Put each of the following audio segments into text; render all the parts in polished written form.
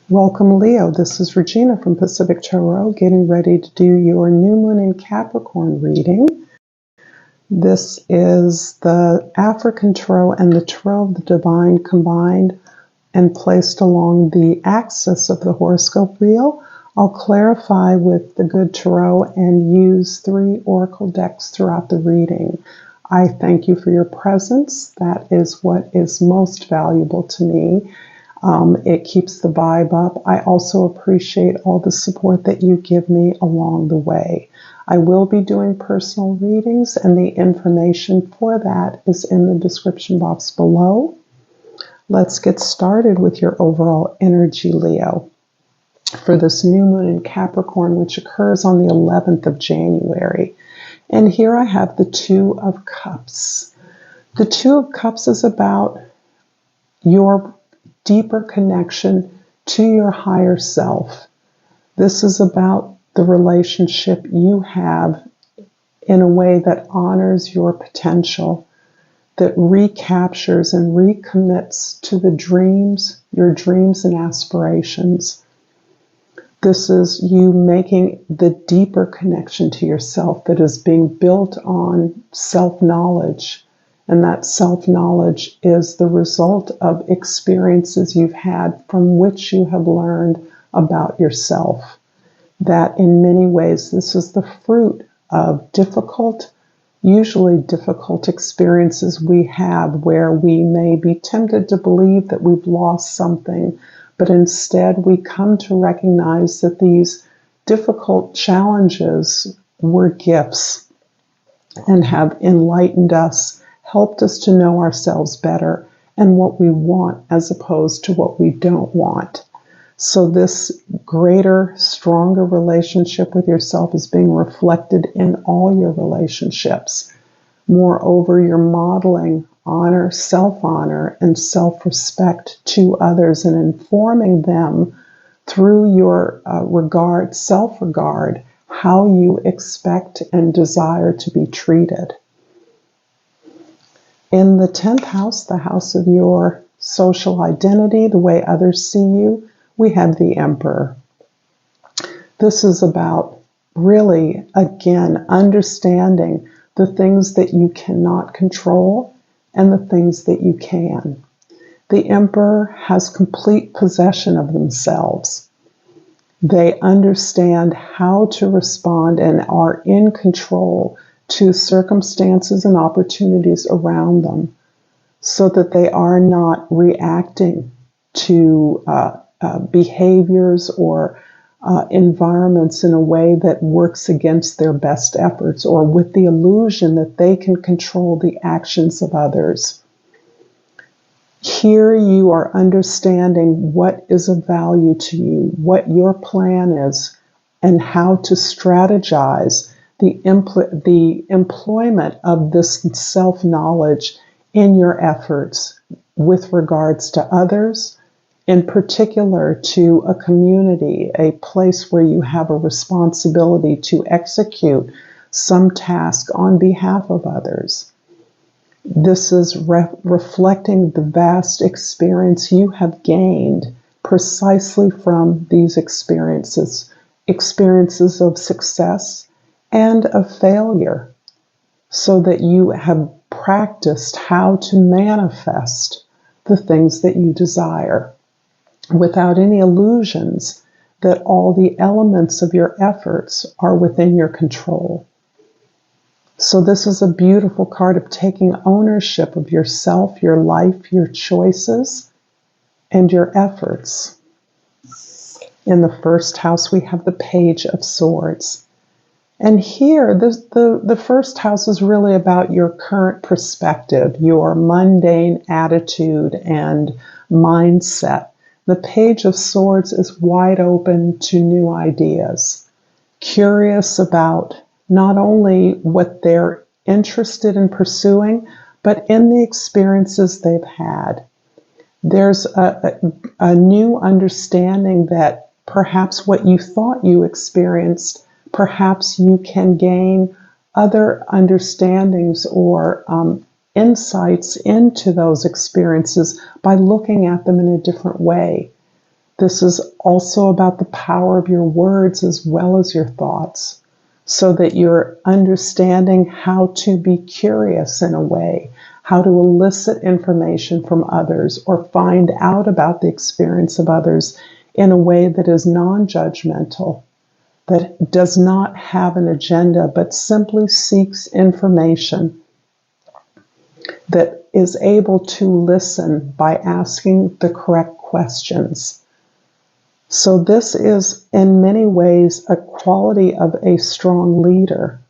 Welcome, Leo. This is Regina from Pacific Tarot, getting ready to do your new moon in Capricorn reading. This is the African Tarot and the Tarot of the Divine combined and placed along the axis of the horoscope wheel. I'll clarify with the good tarot and use 3 oracle decks throughout the reading. I thank you for your presence. That is what is most valuable to me. It keeps the vibe up. I also appreciate all the support that you give me along the way. I will be doing personal readings, and the information for that is in the description box below. Let's get started with your overall energy, Leo, for this new moon in Capricorn, which occurs on the 11th of January. And here I have the Two of Cups. The Two of Cups is about your deeper connection to your higher self. This is about the relationship you have in a way that honors your potential, that recaptures and recommits to the dreams, your dreams and aspirations. This is you making the deeper connection to yourself that is being built on self-knowledge. And that self-knowledge is the result of experiences you've had from which you have learned about yourself. That in many ways, this is the fruit of usually difficult experiences we have where we may be tempted to believe that we've lost something, but instead we come to recognize that these difficult challenges were gifts and have enlightened us, helped us to know ourselves better and what we want as opposed to what we don't want. So this greater, stronger relationship with yourself is being reflected in all your relationships. Moreover, you're modeling honor, self-honor, and self-respect to others and informing them through your self-regard, how you expect and desire to be treated. In the 10th house, the house of your social identity, the way others see you, we have the Emperor. This is about really, again, understanding the things that you cannot control and the things that you can. The Emperor has complete possession of themselves. They understand how to respond and are in control to circumstances and opportunities around them so that they are not reacting to behaviors or environments in a way that works against their best efforts or with the illusion that they can control the actions of others. Here you are understanding what is of value to you, what your plan is, and how to strategize the employment of this self-knowledge in your efforts with regards to others, in particular to a community, a place where you have a responsibility to execute some task on behalf of others. This is reflecting the vast experience you have gained precisely from these experiences of success and of failure, so that you have practiced how to manifest the things that you desire without any illusions that all the elements of your efforts are within your control. So this is a beautiful card of taking ownership of yourself, your life, your choices, and your efforts. In the first house, we have the Page of Swords. And here, the first house is really about your current perspective, your mundane attitude and mindset. The Page of Swords is wide open to new ideas, curious about not only what they're interested in pursuing, but in the experiences they've had. There's a new understanding that perhaps what you thought you experienced, perhaps you can gain other understandings or insights into those experiences by looking at them in a different way. This is also about the power of your words as well as your thoughts, so that you're understanding how to be curious in a way, how to elicit information from others or find out about the experience of others in a way that is non-judgmental, that does not have an agenda, but simply seeks information, that is able to listen by asking the correct questions. So this is, in many ways, a quality of a strong leader.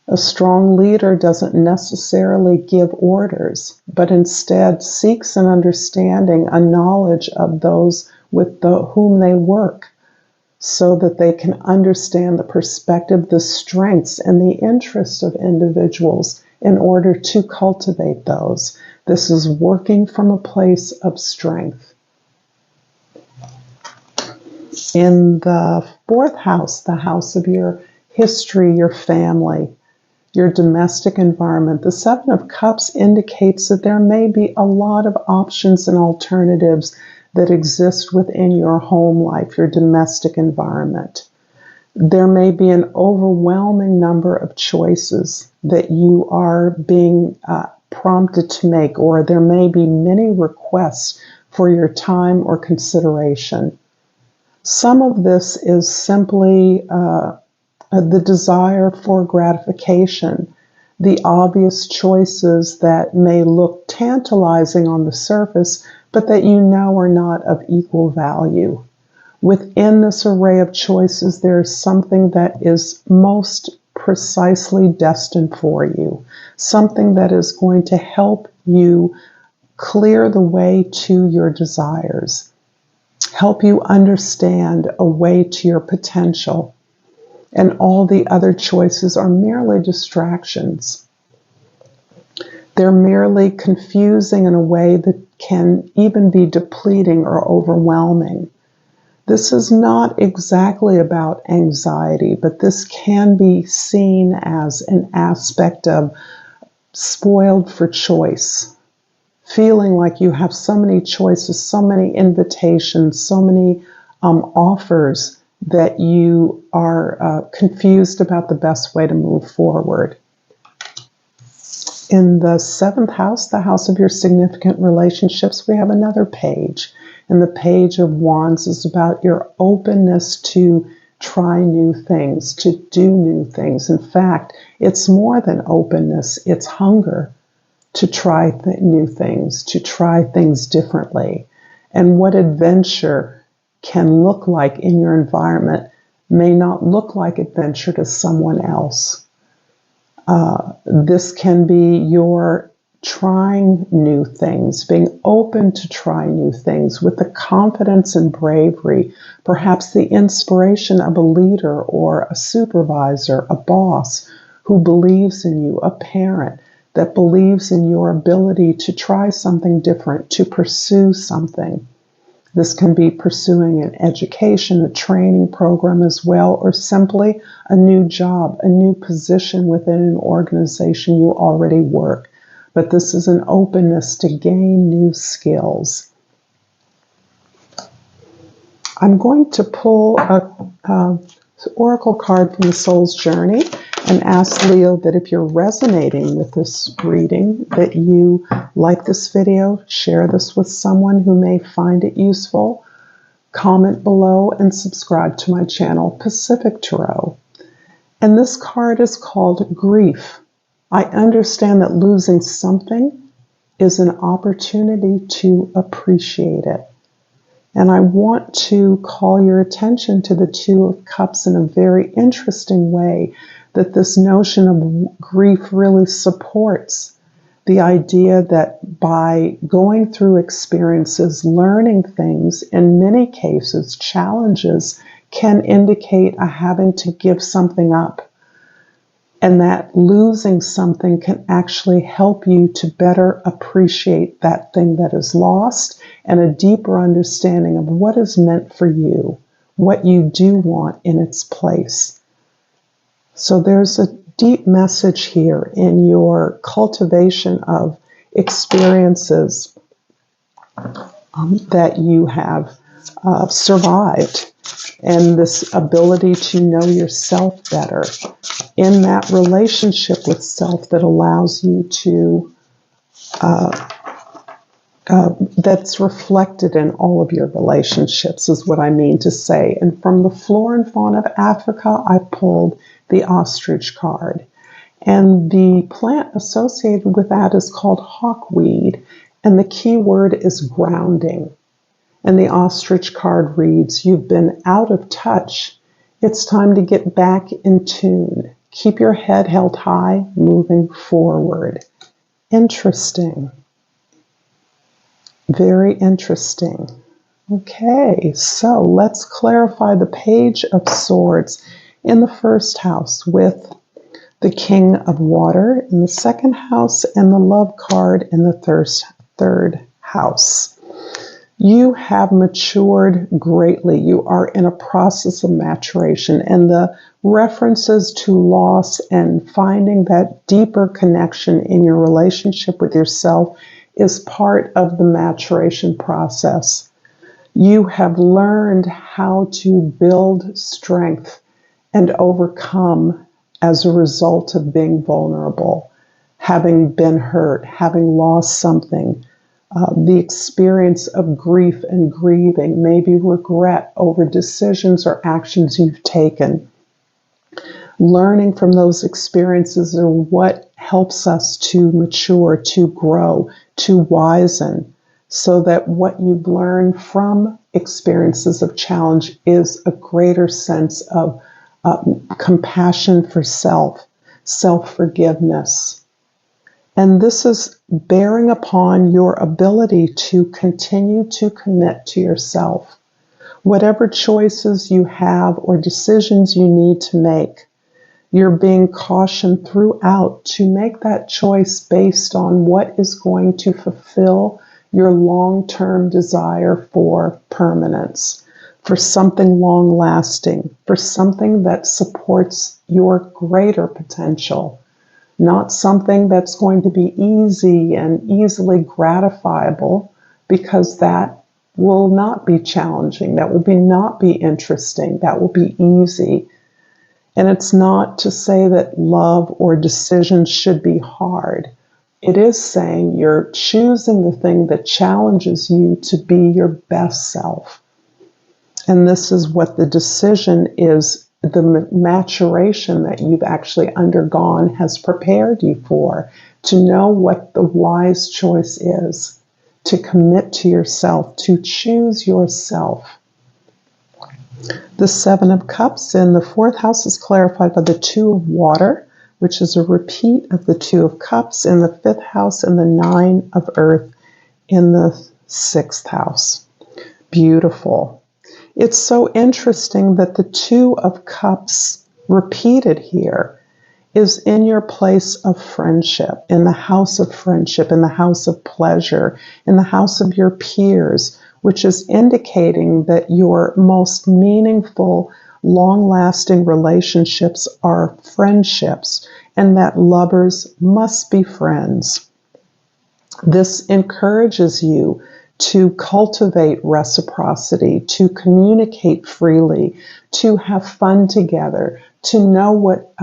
A strong leader doesn't necessarily give orders, but instead seeks an understanding, a knowledge of those with whom they work, so that they can understand the perspective, the strengths, and the interests of individuals in order to cultivate those. This is working from a place of strength. In the fourth house, the house of your history, your family, your domestic environment, the Seven of Cups indicates that there may be a lot of options and alternatives that exist within your home life, your domestic environment. There may be an overwhelming number of choices that you are being prompted to make, or there may be many requests for your time or consideration. Some of this is simply the desire for gratification, the obvious choices that may look tantalizing on the surface, but that you know are not of equal value. Within this array of choices, there is something that is most precisely destined for you, something that is going to help you clear the way to your desires, help you understand a way to your potential, and all the other choices are merely distractions. They're merely confusing in a way that can even be depleting or overwhelming. This is not exactly about anxiety, but this can be seen as an aspect of spoiled for choice, feeling like you have so many choices, so many invitations, so many offers that you are confused about the best way to move forward. In the seventh house, the house of your significant relationships, we have another page. And the Page of Wands is about your openness to try new things, to do new things. In fact, it's more than openness, it's hunger to try new things, to try things differently. And what adventure can look like in your environment may not look like adventure to someone else. This can be your trying new things, being open to try new things with the confidence and bravery, perhaps the inspiration of a leader or a supervisor, a boss who believes in you, a parent that believes in your ability to try something different, to pursue something. This can be pursuing an education, a training program as well, or simply a new job, a new position within an organization you already work. But this is an openness to gain new skills. I'm going to pull an oracle card from the Soul's Journey and ask Leo that if you're resonating with this reading, that you like this video, share this with someone who may find it useful, comment below, and subscribe to my channel, Pacific Tarot. And this card is called Grief. I understand that losing something is an opportunity to appreciate it. And I want to call your attention to the Two of Cups in a very interesting way, that this notion of grief really supports the idea that by going through experiences, learning things, in many cases, challenges can indicate a having to give something up. And that losing something can actually help you to better appreciate that thing that is lost and a deeper understanding of what is meant for you, what you do want in its place. So there's a deep message here in your cultivation of experiences that you have survived, and this ability to know yourself better in that relationship with self that allows you to, that's reflected in all of your relationships, is what I mean to say. And from the Flora and Fauna of Africa, I pulled the ostrich card. And the plant associated with that is called hawkweed, and the key word is grounding. And the ostrich card reads, "You've been out of touch. It's time to get back in tune. Keep your head held high, moving forward." Interesting. Very interesting. Okay, so let's clarify the Page of Swords in the first house with the King of Water in the second house and the Love card in the third house. You have matured greatly. You are in a process of maturation, and the references to loss and finding that deeper connection in your relationship with yourself is part of the maturation process. You have learned how to build strength and overcome as a result of being vulnerable, having been hurt, having lost something. The experience of grief and grieving, maybe regret over decisions or actions you've taken. Learning from those experiences are what helps us to mature, to grow, to wisen, so that what you've learned from experiences of challenge is a greater sense of compassion for self, self-forgiveness. And this is bearing upon your ability to continue to commit to yourself. Whatever choices you have or decisions you need to make, you're being cautioned throughout to make that choice based on what is going to fulfill your long-term desire for permanence, for something long-lasting, for something that supports your greater potential. Not something that's going to be easy and easily gratifiable, because that will not be challenging, that will not be interesting, that will be easy. And it's not to say that love or decisions should be hard. It is saying you're choosing the thing that challenges you to be your best self. And this is what the decision is. The maturation that you've actually undergone has prepared you for, to know what the wise choice is, to commit to yourself, to choose yourself. The Seven of Cups in the fourth house is clarified by the Two of Water, which is a repeat of the Two of Cups in the fifth house, and the Nine of Earth in the sixth house. Beautiful. It's so interesting that the Two of Cups repeated here is in your place of friendship, in the house of friendship, in the house of pleasure, in the house of your peers, which is indicating that your most meaningful, long-lasting relationships are friendships, and that lovers must be friends. This encourages you to cultivate reciprocity, to communicate freely, to have fun together, to know what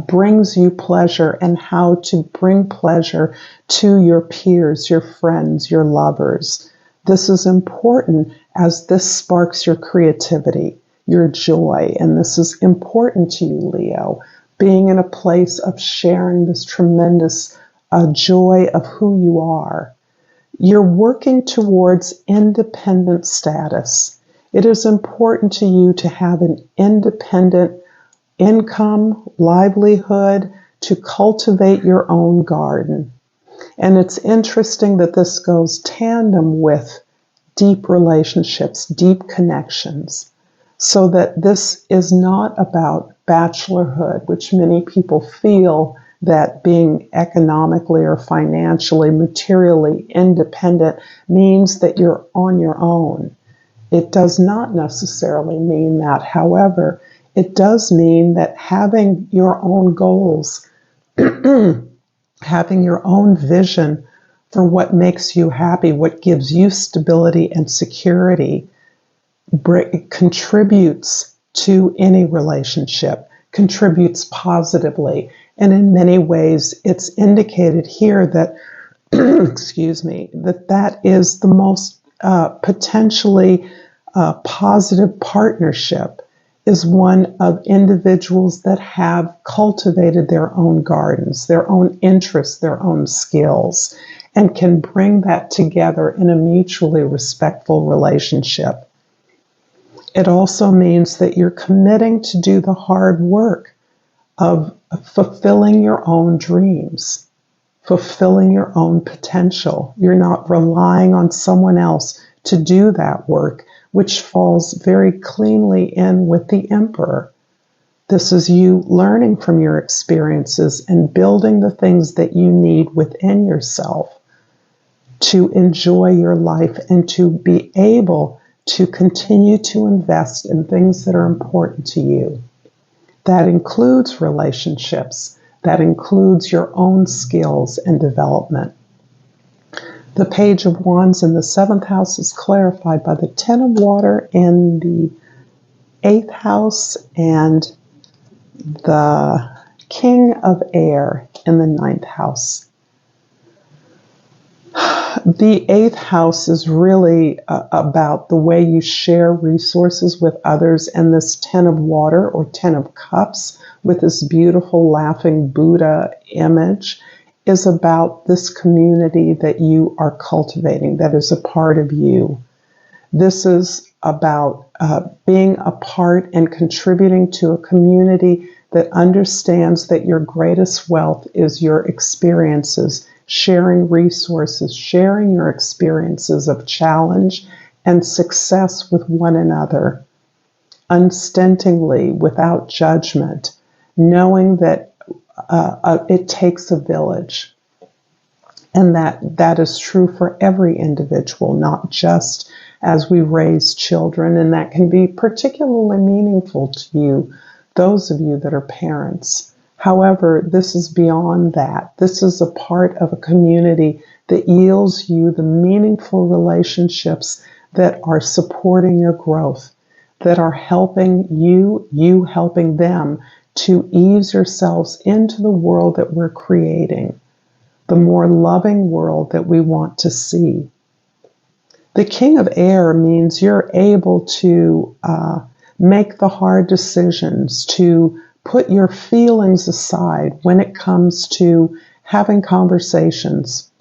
brings you pleasure and how to bring pleasure to your peers, your friends, your lovers. This is important as this sparks your creativity, your joy, and this is important to you, Leo, being in a place of sharing this tremendous joy of who you are. You're working towards independent status. It is important to you to have an independent income, livelihood, to cultivate your own garden. And it's interesting that this goes tandem with deep relationships, deep connections, so that this is not about bachelorhood, which many people feel that being economically or financially, materially independent means that you're on your own. It does not necessarily mean that. However, it does mean that having your own goals, having your own vision for what makes you happy, what gives you stability and security, contributes to any relationship, contributes positively. And in many ways, it's indicated here that, excuse me, that is the most potentially positive partnership, is one of individuals that have cultivated their own gardens, their own interests, their own skills, and can bring that together in a mutually respectful relationship. It also means that you're committing to do the hard work of fulfilling your own dreams, fulfilling your own potential. You're not relying on someone else to do that work, which falls very cleanly in with the Emperor. This is you learning from your experiences and building the things that you need within yourself to enjoy your life and to be able to continue to invest in things that are important to you. That includes relationships. That includes your own skills and development. The Page of Wands in the 7th house is clarified by the Ten of Water in the 8th house and the King of Air in the 9th house. The 8th house is really about the way you share resources with others, and this Ten of Water or Ten of Cups with this beautiful laughing Buddha image is about this community that you are cultivating, that is a part of you. This is about being a part and contributing to a community that understands that your greatest wealth is your experiences, sharing resources, sharing your experiences of challenge and success with one another, unstintingly, without judgment, knowing that it takes a village, and that is true for every individual, not just as we raise children, and that can be particularly meaningful to you, those of you that are parents. However, this is beyond that. This is a part of a community that yields you the meaningful relationships that are supporting your growth, that are helping you helping them to ease yourselves into the world that we're creating, the more loving world that we want to see. The King of Air means you're able to make the hard decisions, to put your feelings aside when it comes to having conversations,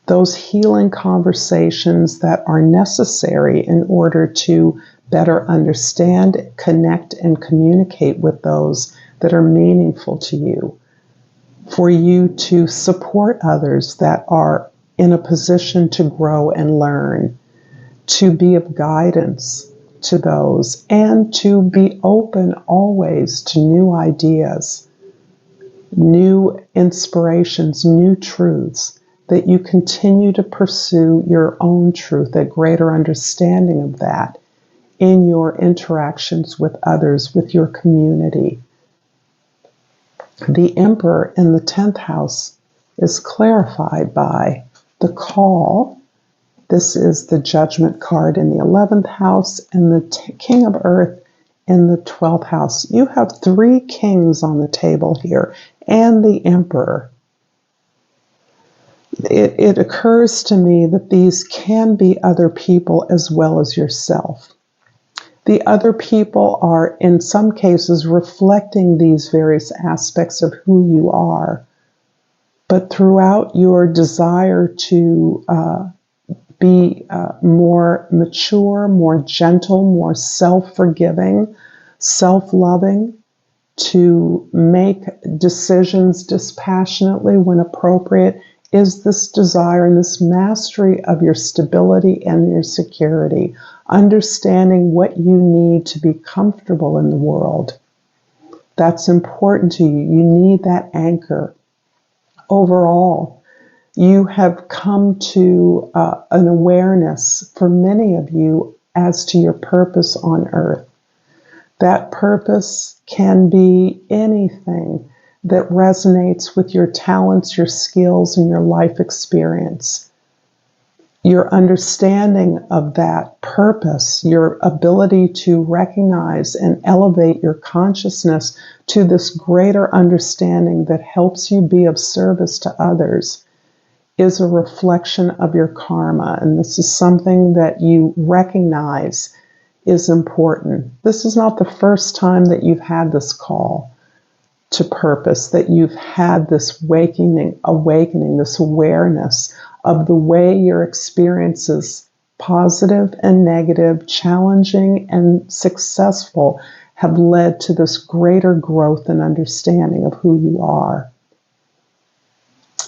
those healing conversations that are necessary in order to better understand, connect, and communicate with those that are meaningful to you, for you to support others that are in a position to grow and learn, to be of guidance to those, and to be open always to new ideas, new inspirations, new truths, that you continue to pursue your own truth, a greater understanding of that in your interactions with others, with your community. The Emperor in the 10th house is clarified by the Call. This is the Judgment card in the 11th house, and the King of Earth in the 12th house. You have 3 kings on the table here, and the Emperor. It occurs to me that these can be other people as well as yourself. The other people are, in some cases, reflecting these various aspects of who you are. But throughout your desire to be more mature, more gentle, more self-forgiving, self-loving, to make decisions dispassionately when appropriate, is this desire and this mastery of your stability and your security, understanding what you need to be comfortable in the world. That's important to you. You need that anchor. Overall, you have come to an awareness for many of you as to your purpose on earth. That purpose can be anything that resonates with your talents, your skills, and your life experience. Your understanding of that purpose, your ability to recognize and elevate your consciousness to this greater understanding that helps you be of service to others, is a reflection of your karma. And this is something that you recognize is important. This is not the first time that you've had this call to purpose, that you've had this awakening, this awareness of the way your experiences, positive and negative, challenging and successful, have led to this greater growth and understanding of who you are.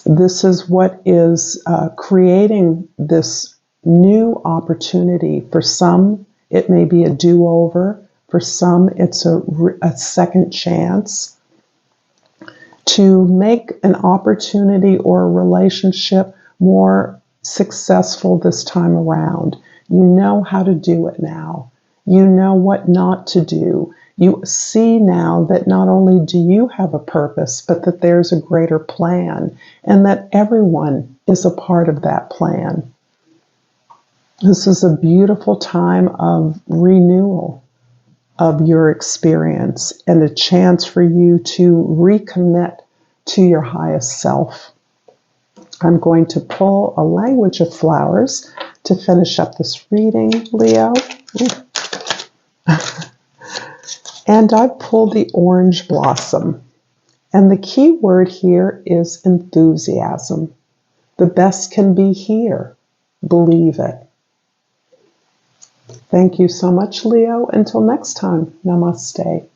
This is what is creating this new opportunity. For some, it may be a do-over. For some, it's a second chance to make an opportunity or a relationship more successful this time around. You know how to do it now. You know what not to do. You see now that not only do you have a purpose, but that there's a greater plan and that everyone is a part of that plan. This is a beautiful time of renewal of your experience and a chance for you to recommit to your highest self. I'm going to pull a language of flowers to finish up this reading, Leo. And I pulled the orange blossom. And the key word here is enthusiasm. The best can be here. Believe it. Thank you so much, Leo. Until next time, namaste.